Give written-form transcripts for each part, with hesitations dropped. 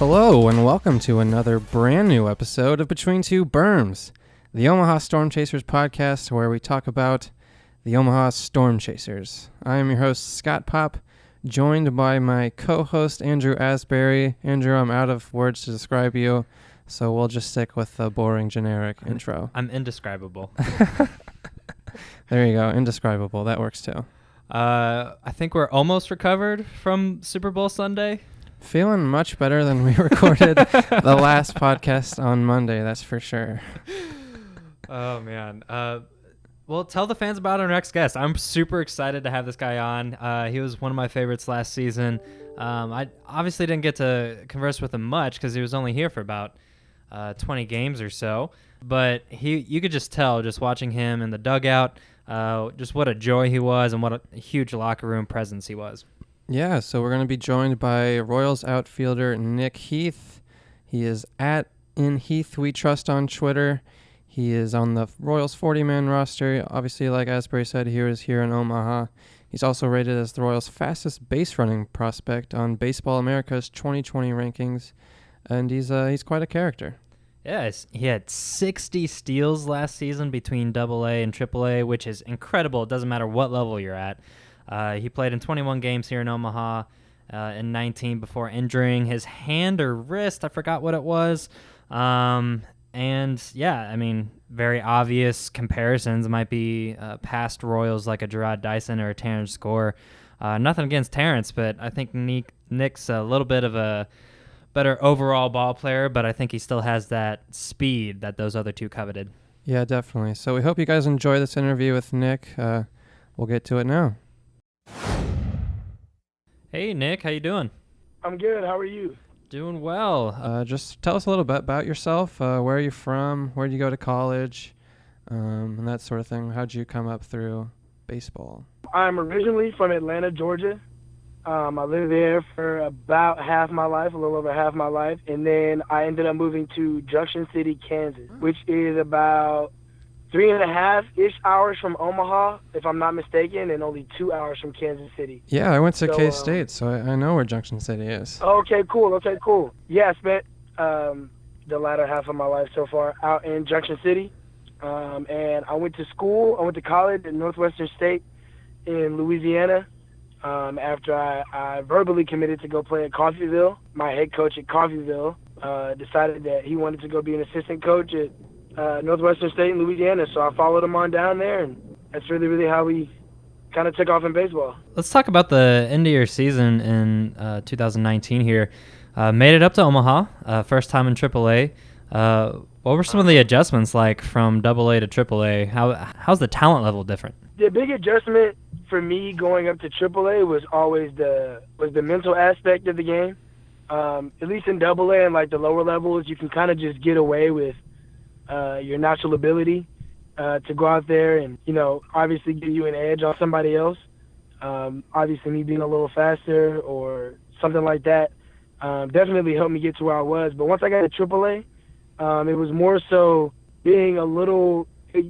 Hello and welcome to another brand new episode of Between Two Berms, the Omaha Storm Chasers podcast where we talk about the Omaha Storm Chasers. I am your host, Scott Pop, joined by my co-host, Andrew Asbury. Andrew, I'm out of words to describe you, so we'll just stick with the boring generic intro. I'm indescribable. There you go, indescribable. That works too. I think we're almost recovered from Super Bowl Sunday. Feeling much better than we recorded the last podcast on Monday, that's for sure. Oh, man. Well, tell the fans about our next guest. I'm super excited to have this guy on. He was one of my favorites last season. I obviously didn't get to converse with him much because he was only here for about 20 games or so. But you could just tell, just watching him in the dugout, just what a joy he was and what a huge locker room presence he was. Yeah, so we're going to be joined by Royals outfielder Nick Heath. He is at InHeathWeTrust on Twitter. He is on the Royals 40-man roster. Obviously, like Asbury said, he was here in Omaha. He's also rated as the Royals' fastest base-running prospect on Baseball America's 2020 rankings, and he's quite a character. Yes, he had 60 steals last season between AA and AAA, which is incredible. It doesn't matter what level you're at. He played in 21 games here in Omaha in 19 before injuring his hand or wrist. I forgot what it was. And, yeah, I mean, very obvious comparisons might be past Royals like a Gerard Dyson or a Terrence Score. Nothing against Terrence, but I think Nick's a little bit of a better overall ball player, but I think he still has that speed that those other two coveted. Yeah, definitely. So we hope you guys enjoy this interview with Nick. We'll get to it now. Hey, Nick, how you doing? I'm good. How are you? Doing well. Just tell us a little bit about yourself. Where are you from? Where did you go to college? And that sort of thing. How'd you come up through baseball? I'm originally from Atlanta, Georgia. I lived there for about half my life, a little over half my life. And then I ended up moving to Junction City, Kansas, which is about 3.5-ish hours from Omaha, if I'm not mistaken, and only 2 hours from Kansas City. Yeah, I went to K-State, so I know where Junction City is. Okay, cool. Yeah, I spent the latter half of my life so far out in Junction City. And I went to college at Northwestern State in Louisiana. After I verbally committed to go play at Coffeyville, my head coach at Coffeyville decided that he wanted to go be an assistant coach at Northwestern State in Louisiana, so I followed him on down there, and that's really how we kind of took off in baseball. Let's talk about the end of your season in 2019 here. Made it up to Omaha, first time in AAA. What were some of the adjustments like from AA to AAA? How's the talent level different? The big adjustment for me going up to AAA was always the mental aspect of the game. At least in AA and like the lower levels, you can kind of just get away with your natural ability to go out there and, obviously give you an edge on somebody else. Obviously me being a little faster or something like that definitely helped me get to where I was. But once I got to AAA, it was more so being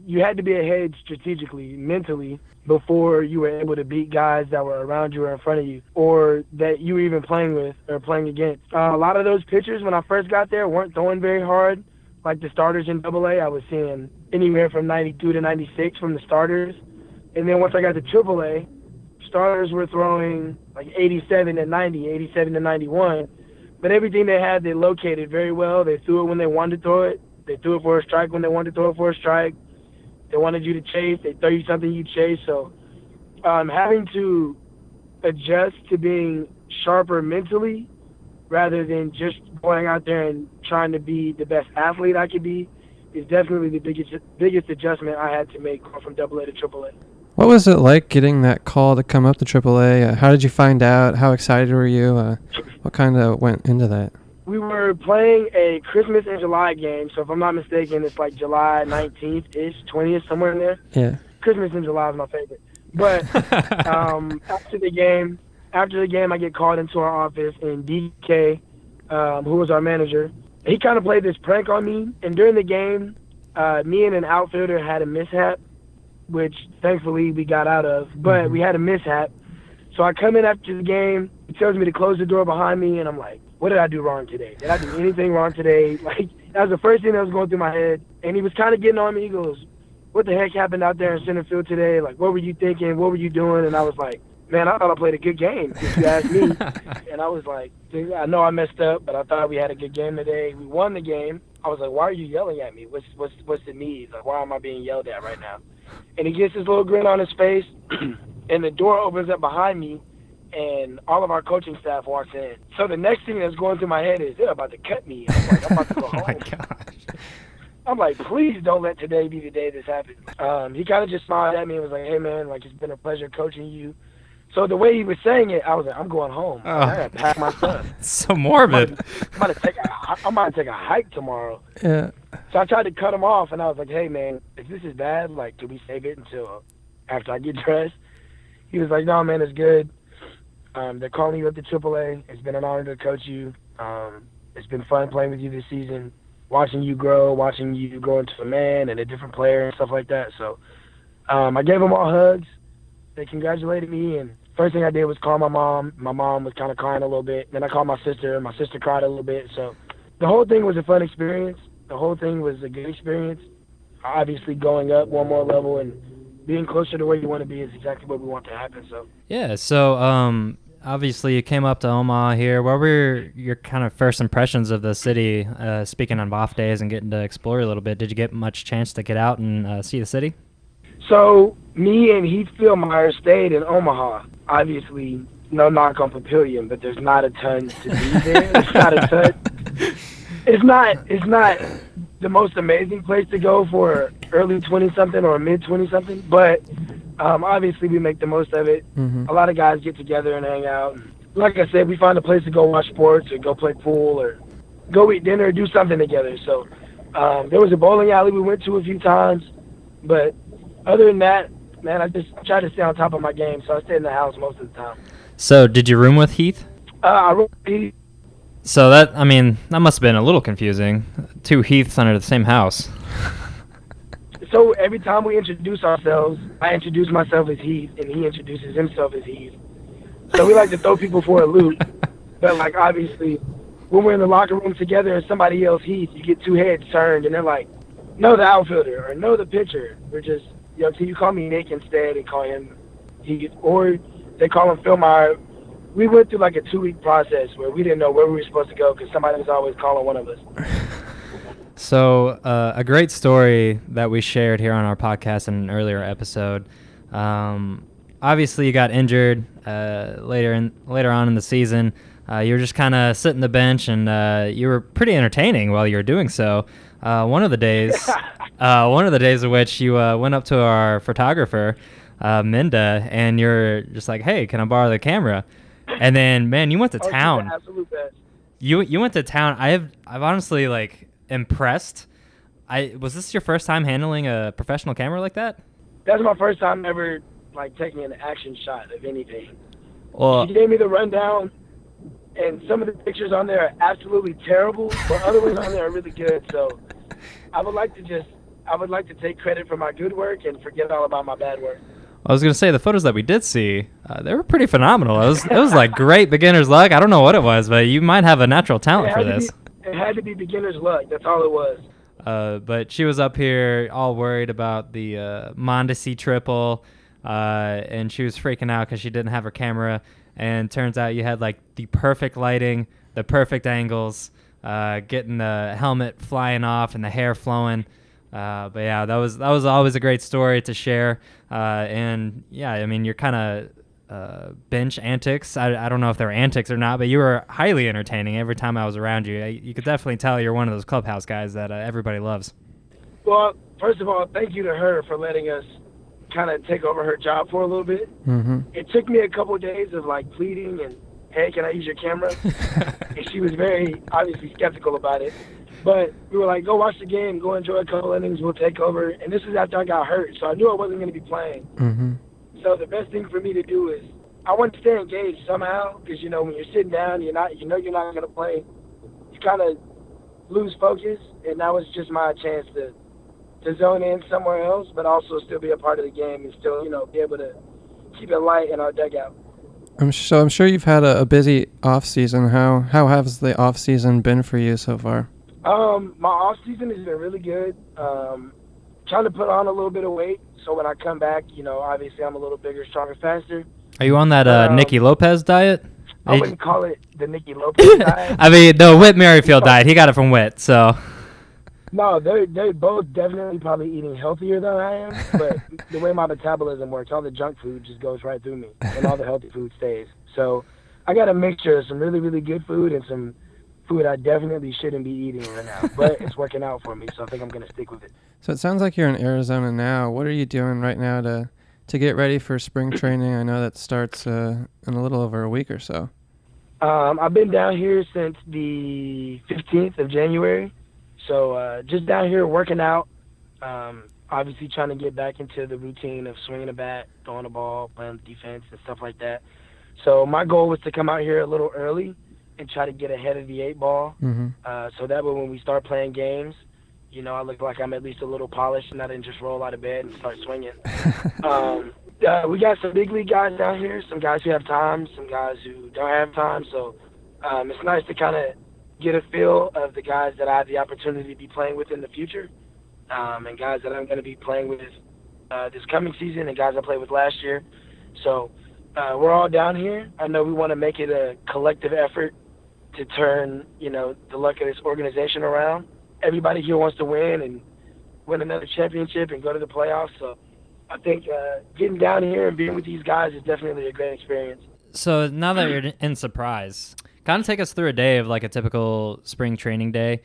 you had to be ahead strategically, mentally, before you were able to beat guys that were around you or in front of you or that you were even playing with or playing against. A lot of those pitchers when I first got there weren't throwing very hard. Like the starters in AA, I was seeing anywhere from 92 to 96 from the starters. And then once I got to AAA, starters were throwing like 87 to 90, 87 to 91. But everything they had, they located very well. They threw it when they wanted to throw it. They threw it for a strike when they wanted to throw it for a strike. They wanted you to chase. They throw you something, you chase. So having to adjust to being sharper mentally rather than just going out there and trying to be the best athlete I could be is definitely the biggest adjustment I had to make from AA to AAA. What was it like getting that call to come up to AAA? How did you find out? How excited were you? What kind of went into that? We were playing a Christmas and July game, so if I'm not mistaken, it's like July 19th-ish, 20th, somewhere in there. Yeah. Christmas in July is my favorite. But after the game, I get called into our office, and DK, who was our manager, he kind of played this prank on me. And during the game, me and an outfielder had a mishap, which thankfully we got out of. But we had a mishap. So I come in after the game. He tells me to close the door behind me, and I'm like, what did I do wrong today? Did I do anything wrong today? Like, that was the first thing that was going through my head. And he was kind of getting on me. He goes, what the heck happened out there in center field today? Like, what were you thinking? What were you doing? And I was like, man, I thought I played a good game, if you ask me. And I was like, I know I messed up, but I thought we had a good game today. We won the game. I was like, why are you yelling at me? What's the need? Like, why am I being yelled at right now? And he gets this little grin on his face, and the door opens up behind me, and all of our coaching staff walks in. So the next thing that's going through my head is, they're about to cut me. I'm like, I'm about to go home. Oh, my gosh. I'm like, please don't let today be the day this happens. He kind of just smiled at me and was like, hey, man, like, it's been a pleasure coaching you. So the way he was saying it, I was like, I'm going home. Oh. I gotta pack my stuff. So morbid. I'm about to take a hike tomorrow. Yeah. So I tried to cut him off, and I was like, hey, man, if this is bad, like, can we save it until after I get dressed? He was like, no, man, it's good. They're calling you up to AAA. It's been an honor to coach you. It's been fun playing with you this season, watching you grow into a man and a different player and stuff like that. So I gave them all hugs. They congratulated me, and first thing I did was call my mom. My mom was kind of crying a little bit. Then I called my sister. My sister cried a little bit. So the whole thing was a fun experience. The whole thing was a good experience. Obviously, going up one more level and being closer to where you want to be is exactly what we want to happen. So Yeah, so obviously you came up to Omaha here. What were your kind of first impressions of the city, speaking on off days and getting to explore a little bit? Did you get much chance to get out and see the city? So me and Heath Fieldmeyer stayed in Omaha. Obviously, no knock on Papillion, but there's not a ton to do there. It's not a ton. It's not the most amazing place to go for early 20-something or mid 20-something, but obviously we make the most of it. Mm-hmm. A lot of guys get together and hang out. Like I said, we find a place to go watch sports or go play pool or go eat dinner or do something together. So there was a bowling alley we went to a few times, but other than that, man, I just try to stay on top of my game, so I stay in the house most of the time. So did you room with Heath? I wrote Heath. So that must have been a little confusing. 2 Heaths under the same house. So every time we introduce ourselves, I introduce myself as Heath, and he introduces himself as Heath. So we like to throw people for a loop. But, like, obviously, when we're in the locker room together and somebody else Heath, you get 2 heads turned, and they're like, no, the outfielder, or no, the pitcher. We're just, so you call me Nick instead and call him Heath, or they call him Fieldmeyer. We went through, like, a 2-week process where we didn't know where we were supposed to go because somebody was always calling one of us. So a great story that we shared here on our podcast in an earlier episode. Obviously, you got injured later on in the season. You were just kind of sitting the bench, and you were pretty entertaining while you were doing so. One of the days of which you went up to our photographer, Minda, and you're just like, "Hey, can I borrow the camera?" And then, man, you went to town. She's the absolute best. You went to town. I've honestly impressed. Was this your first time handling a professional camera like that? That's my first time ever taking an action shot of anything. Well, She gave me the rundown, and some of the pictures on there are absolutely terrible, but other ones on there are really good. So I would like to take credit for my good work and forget all about my bad work. I was gonna say the photos that we did see, they were pretty phenomenal. It was like great beginner's luck. I don't know what it was, but you might have a natural talent for this. It had to be beginner's luck. That's all it was. But she was up here all worried about the Mondesi triple, and she was freaking out because she didn't have her camera. And turns out you had the perfect lighting, the perfect angles, getting the helmet flying off and the hair flowing. But yeah, that was always a great story to share. And yeah, your kind of bench antics. I don't know if they were antics or not, but you were highly entertaining every time I was around you. You could definitely tell you're one of those clubhouse guys that everybody loves. Well, first of all, thank you to her for letting us kind of take over her job for a little bit. Mm-hmm. It took me a couple of days of pleading and, hey, can I use your camera? And she was very obviously skeptical about it. But we were like, go watch the game, go enjoy a couple innings, we'll take over. And this is after I got hurt, so I knew I wasn't going to be playing. Mm-hmm. So the best thing for me to do is I want to stay engaged somehow because, when you're sitting down, you're not going to play. You kind of lose focus, and that was just my chance to zone in somewhere else, but also still be a part of the game and still, be able to keep it light in our dugout. I'm sure you've had a busy off season. How has the off season been for you so far? My off season has been really good. Trying to put on a little bit of weight, so when I come back, obviously I'm a little bigger, stronger, faster. Are you on that Nicky Lopez diet? I wouldn't call it the Nicky Lopez diet. I mean, the Whit Merrifield diet. He got it from Whit, so. No, they're both definitely probably eating healthier than I am, but the way my metabolism works, all the junk food just goes right through me, and all the healthy food stays. So I got a mixture of some really, really good food and some food I definitely shouldn't be eating right now, but it's working out for me, so I think I'm going to stick with it. So it sounds like you're in Arizona now. What are you doing right now to get ready for spring training? I know that starts in a little over a week or so. I've been down here since the 15th of January, so just down here working out, obviously trying to get back into the routine of swinging a bat, throwing a ball, playing defense, and stuff like that. So my goal was to come out here a little early and try to get ahead of the 8-ball, so that way when we start playing games, I look like I'm at least a little polished and I didn't just roll out of bed and start swinging. We got some big league guys down here, some guys who have time, some guys who don't have time, so it's nice to kind of get a feel of the guys that I have the opportunity to be playing with in the future, and guys that I'm going to be playing with this coming season and guys I played with last year. So we're all down here. I know we want to make it a collective effort to turn, the luck of this organization around. Everybody here wants to win and win another championship and go to the playoffs. So I think getting down here and being with these guys is definitely a great experience. So now that you're in Surprise, kind of take us through a day of like a typical spring training day.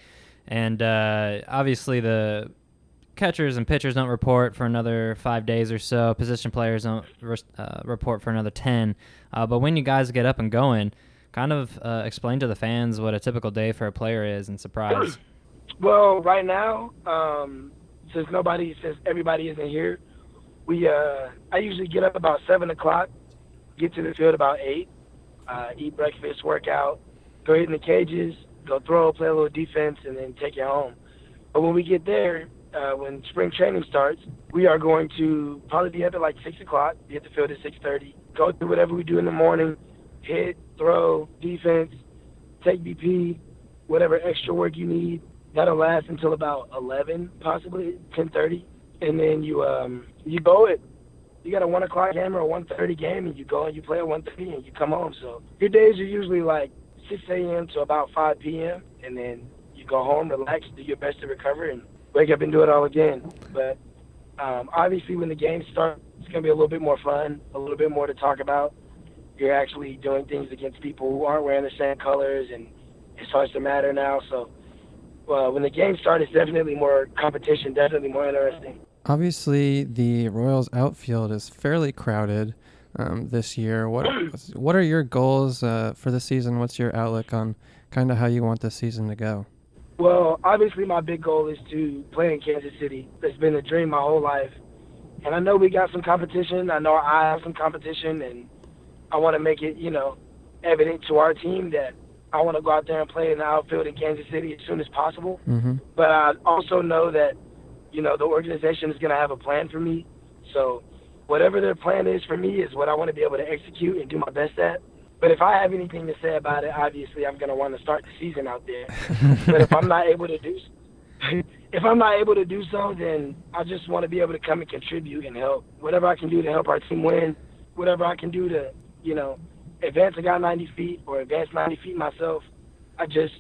And obviously the catchers and pitchers don't report for another 5 days or so. Position players don't report for another 10. But when you guys get up and going, kind of explain to the fans what a typical day for a player is in Surprise. Well, right now, since everybody isn't here, I usually get up about 7 o'clock, get to the field about 8, eat breakfast, work out, go hit in the cages, go throw, play a little defense, and then take it home. But when we get there, when spring training starts, we are going to probably be up at like 6 o'clock, be at the field at 6:30, go through whatever we do in the morning, hit, throw, defense, take BP, whatever extra work you need. That'll last until about 11, possibly 10:30, and then you go it. You got a 1 o'clock game or a 1:30 game, and you go and you play at 1:30 and you come home. So your days are usually like 6 a.m. to about 5 p.m., and then you go home, relax, do your best to recover, and wake up and do it all again. But obviously when the games start, it's going to be a little bit more fun, a little bit more to talk about. You're actually doing things against people who aren't wearing the same colors, and it starts to matter now. So when the games start, it's definitely more competition, definitely more interesting. Obviously, the Royals outfield is fairly crowded this year. What are your goals for the season? What's your outlook on kind of how you want the season to go? Well, obviously my big goal is to play in Kansas City. It's been a dream my whole life. And I know we got some competition. I know I have some competition, and I want to make it, evident to our team that I want to go out there and play in the outfield in Kansas City as soon as possible. But I also know that, the organization is going to have a plan for me. So whatever their plan is for me is what I want to be able to execute and do my best at. But if I have anything to say about it, obviously I'm going to want to start the season out there. But if I'm not able to do so, then I just want to be able to come and contribute and help. Whatever I can do to help our team win, whatever I can do to, advance a guy 90 feet or advance 90 feet myself, I just,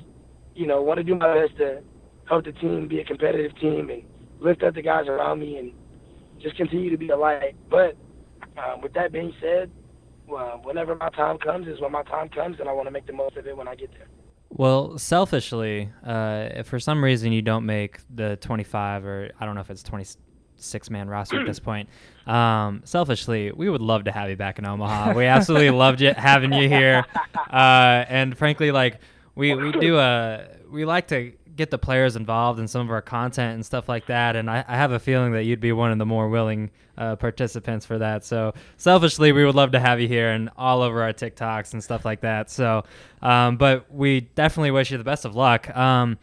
want to do my best to help the team be a competitive team and lift up the guys around me and just continue to be a light. But with that being said, whenever my time comes is when my time comes, and I want to make the most of it when I get there. Well, selfishly, if for some reason you don't make the 25 or I don't know if it's 26-man roster at this point, selfishly, we would love to have you back in Omaha. We absolutely loved having you here. And frankly, like we like to get the players involved in some of our content and stuff like that. And I have a feeling that you'd be one of the more willing participants for that. So selfishly, we would love to have you here and all over our TikToks and stuff like that. So, but we definitely wish you the best of luck. And,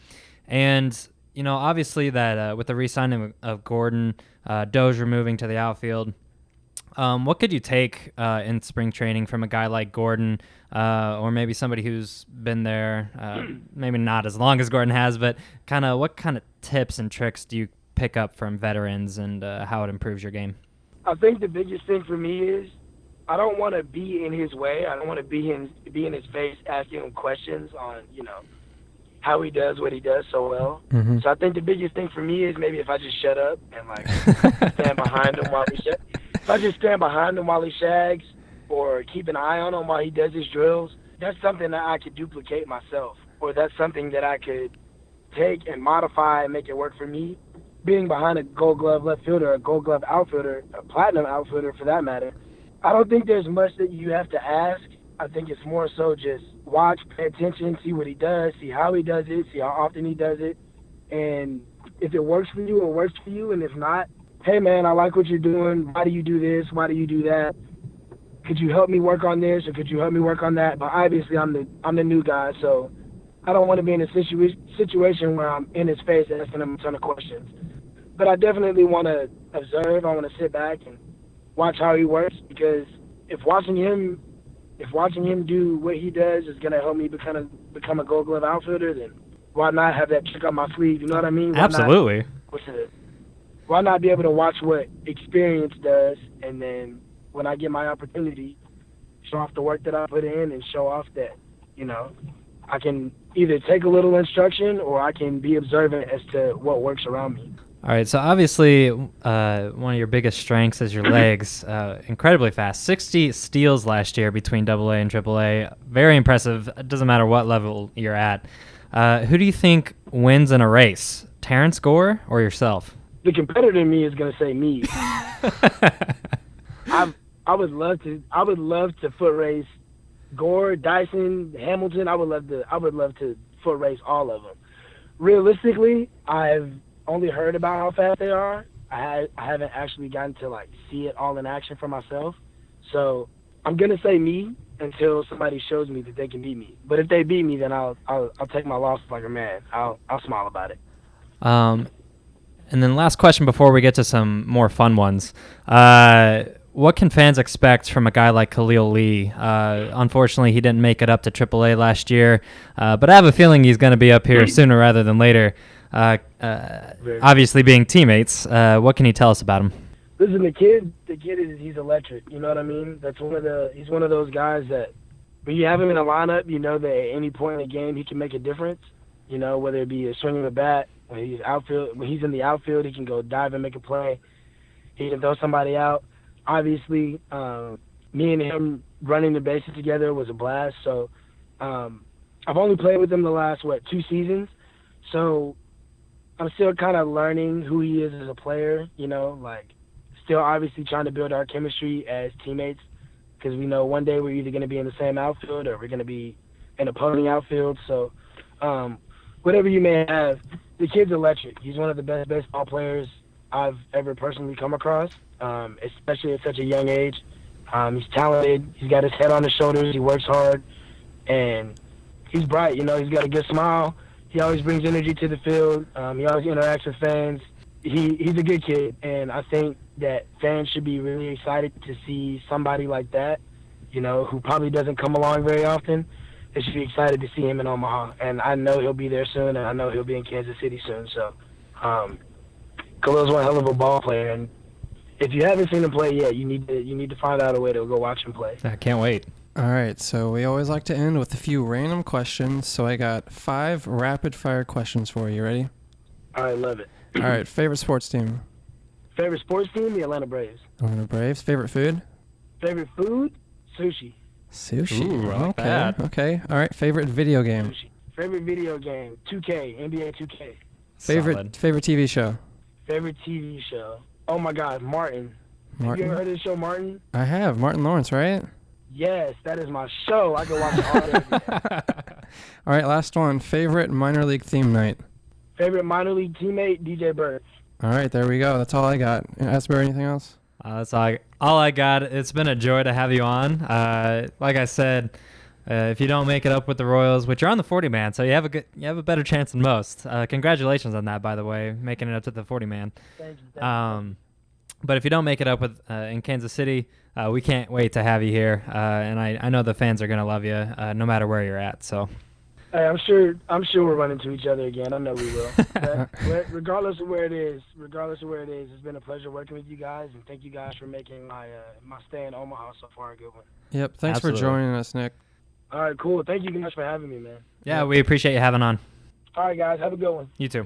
obviously that with the re-signing of Gordon, Dozier moving to the outfield, What could you take in spring training from a guy like Gordon, or maybe somebody who's been there, maybe not as long as Gordon has, but what kind of tips and tricks do you pick up from veterans and how it improves your game? I think the biggest thing for me is I don't want to be in his way. I don't want to be in his face asking him questions on, how he does what he does so well. Mm-hmm. So I think the biggest thing for me is maybe if I just shut up and stand behind him while if I just stand behind him while he shags or keep an eye on him while he does his drills, that's something that I could duplicate myself, or that's something that I could take and modify and make it work for me. Being behind a Gold Glove left fielder, a Gold Glove outfielder, a Platinum outfielder for that matter, I don't think there's much that you have to ask. I think it's more so just watch, pay attention, see what he does, see how he does it, see how often he does it. And if it works for you, it works for you. And if not, hey, man, I like what you're doing. Why do you do this? Why do you do that? Could you help me work on this, or could you help me work on that? But obviously I'm the new guy, so I don't want to be in a situation where I'm in his face asking him a ton of questions. But I definitely want to observe. I want to sit back and watch how he works, because if watching him do what he does is going to help me become a Gold Glove outfielder, then why not have that trick on my sleeve? You know what I mean? Absolutely. Why not be able to watch what experience does, and then when I get my opportunity, show off the work that I put in and show off that, I can either take a little instruction or I can be observant as to what works around me. All right, so obviously one of your biggest strengths is your legs, incredibly fast. 60 steals last year between AA and AAA. Very impressive. It doesn't matter what level you're at. Who do you think wins in a race, Terrence Gore or yourself? The competitor in me is going to say me. I would love to foot race Gore, Dyson, Hamilton. I would love to foot race all of them. Realistically, I've only heard about how fast they are. I haven't actually gotten to see it all in action for myself. So I'm gonna say me until somebody shows me that they can beat me. But if they beat me, then I'll take my loss like a man. I'll smile about it. And then last question before we get to some more fun ones. What can fans expect from a guy like Khalil Lee? Unfortunately, he didn't make it up to AAA last year, but I have a feeling he's going to be up here sooner rather than later. Obviously, being teammates, what can you tell us about him? Listen, the kid he's electric. You know what I mean? He's one of those guys that when you have him in a lineup, you know that at any point in the game he can make a difference. Whether it be a swing of a bat, when he's in the outfield, he can go dive and make a play. He can throw somebody out. Obviously, me and him running the bases together was a blast. So I've only played with him the last 2 seasons. So I'm still kind of learning who he is as a player, still obviously trying to build our chemistry as teammates, because we know one day we're either going to be in the same outfield or we're going to be in opposing outfield. So whatever you may have, the kid's electric. He's one of the best baseball players I've ever personally come across, especially at such a young age. He's talented. He's got his head on his shoulders. He works hard, and he's bright. He's got a good smile. He always brings energy to the field. He always interacts with fans. He's a good kid, and I think that fans should be really excited to see somebody like that, who probably doesn't come along very often. They should be excited to see him in Omaha, and I know he'll be there soon, and I know he'll be in Kansas City soon. So Khalil's one hell of a ball player, and if you haven't seen him play yet, you need to find out a way to go watch him play. I can't wait. All right, so we always like to end with a few random questions. So I got 5 rapid-fire questions for you. Ready? All right, love it. All right, favorite sports team? Favorite sports team? The Atlanta Braves. Atlanta Braves. Favorite food? Favorite food? Sushi. Sushi. Ooh, I like that. Okay. All right, favorite video game? Sushi. Favorite video game? 2K, NBA 2K. Solid. Favorite TV show? Favorite TV show? Oh my God, Martin. Have Martin? you ever heard of the show Martin? I have. Martin Lawrence, right? Yes, that is my show. I can watch it all day. All right, last one. Favorite minor league theme night? Favorite minor league teammate? DJ Berms. All right, there we go. That's all I got. Asper, anything else? That's all I got. It's been a joy to have you on. Like I said, if you don't make it up with the Royals, which you're on the 40-man, so you have a better chance than most. Congratulations on that, by the way, making it up to the 40-man. Thank you. But if you don't make it up with in Kansas City, we can't wait to have you here. And I know the fans are going to love you no matter where you're at. So. Hey, I'm sure we'll run into each other again. I know we will. But regardless of where it is, it's been a pleasure working with you guys, and thank you guys for making my stay in Omaha so far a good one. Yep. Thanks Absolutely. for joining us, Nick. All right, cool. Thank you guys for having me, man. Yeah, we appreciate you having on. All right, guys. Have a good one. You too.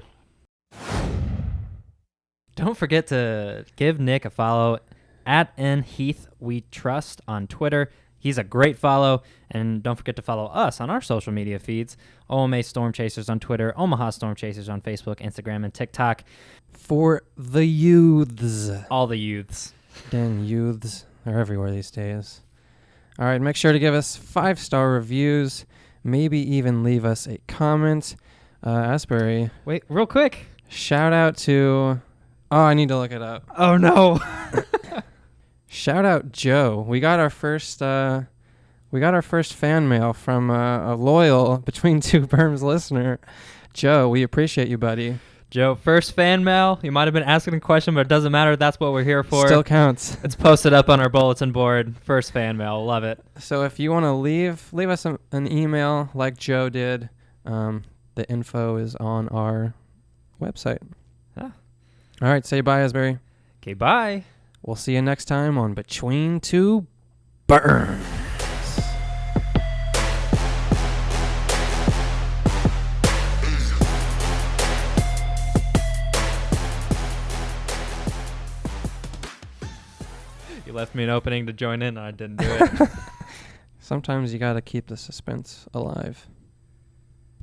Don't forget to give Nick a follow at NHeathWeTrust on Twitter. He's a great follow. And don't forget to follow us on our social media feeds. OMA Storm Chasers on Twitter, Omaha Storm Chasers on Facebook, Instagram, and TikTok. For the youths. All the youths. Dang youths. They're everywhere these days. All right, make sure to give us 5-star reviews. Maybe even leave us a comment. Asbury. Wait, real quick. Shout out to... Oh, I need to look it up. Oh, no. Shout out Joe. We got our first fan mail from a loyal Between Two Berms listener. Joe, we appreciate you, buddy. Joe, first fan mail. You might have been asking a question, but it doesn't matter. That's what we're here for. Still counts. It's posted up on our bulletin board. First fan mail. Love it. So if you want to leave us an email like Joe did. The info is on our website. Ah. All right, say bye, Asbury. Okay, bye. We'll see you next time on Between Two Berms. You left me an opening to join in, and I didn't do it. Sometimes you got to keep the suspense alive.